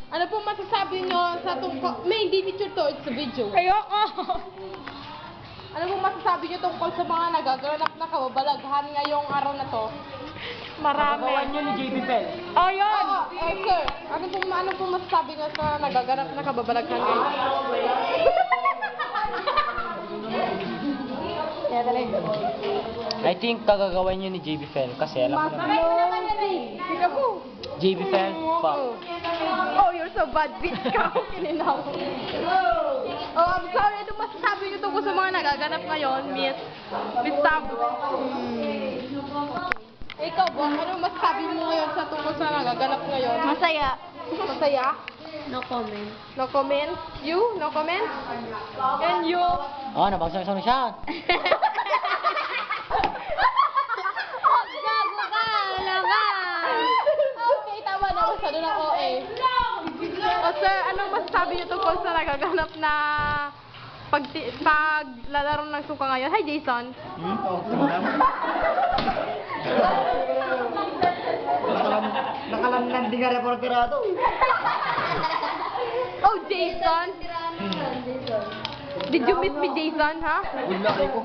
Ano pong masasabi nyo sa tungkol... May hindi picture to, it's a video. Ayoko! Ano pong masasabi nyo tungkol sa mga nagaganap na kababalaghan ngayong araw na to? Marami. Gawan nyo ni JB Bell. Oh, yun! Sir, ano pong masasabi nyo sa nagaganap na kababalaghan ngayon? I think kagagawan nyo ni JB Bell kasi alam ko naman. Ikaw po. JB Bell, fuck. Oh, you're so bad, bitch ka. Kininaw. Oh, I'm sorry. Ano masasabi nyo tungkol sa mga nagaganap ngayon, Miss Tab? Ikaw ba? Ano masasabi mo ngayon sa tungkol sa nagaganap ngayon? Masaya. Masaya? No comment. No comment? You? No comment? And you? Oh, nabagsak-sak na siya. Gago ka! Laban! Okay, tama na. Masyado na OA. O sir, anong masasabi niyo tungkol sa nagaganap na paglalaro ng suka ngayon? Hi, Jason. Nakalanding nga reporterado. Oh, Jason. Did you miss me, Jason, ha? Wala ko.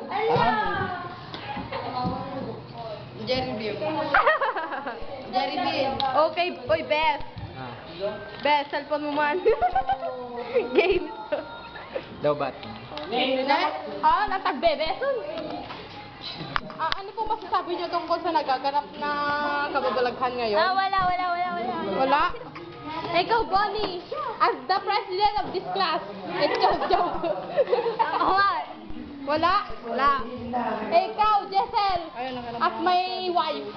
Jerry Bean. Jerry Bean. Okay, oy, Beth. Beth, cellphone mo man. Games. Daw bat. Natagbe, Beson. Ano po masasabi niyo tungkol sa nagaganap na kababalaghan ngayon? Wala. Wala? Ikaw, Bonnie, as the president of this class. Joke. Wala? Wala. Ikaw, Jessel, as my wife.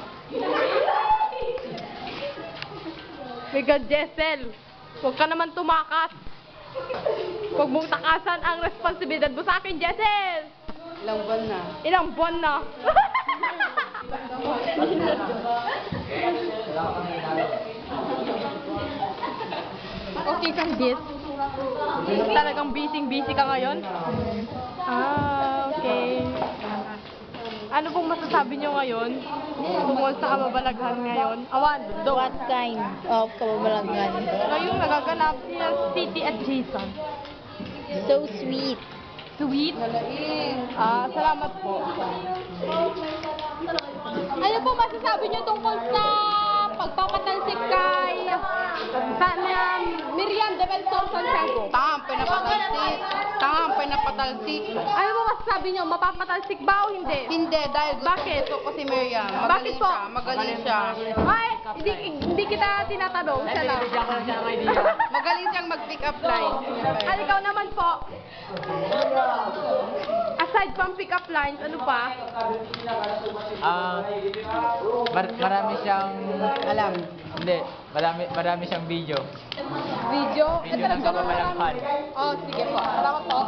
My God, Jessel, huwag ka naman tumakas. Huwag mong takasan ang responsibilidad mo sa akin, Jessel. Ilang buwan na. Ilang buwan na. Okay kang Jess? Talagang busy ka ngayon? Okay. Ano pong masasabi nyo ngayon tungkol sa kababalaghan ngayon? Awan, What kind of kababalaghan? ngayong nagaganap sila City at Jason. So sweet. Sweet? Salamat po. Ano po masasabi nyo tungkol sa pagpapatalsik kay Miriam Defensor Santiago? Tama, pinapatalsik. Ano po masasabi nyo? Mapapatalsik ba o hindi? Hindi, dahil Bakit? gusto ko si Miriam. Bakit po? Magaling siya. Ay, hindi kita tinatanong. Siya lang. Magaling siyang mag-pick up line. Ano ikaw naman po? Aside from pick-up lines, ano pa? Marami siyang Alam. hindi, marami siyang video. Video? Video ng kababalaghan. Oh, sige po. Salamat po.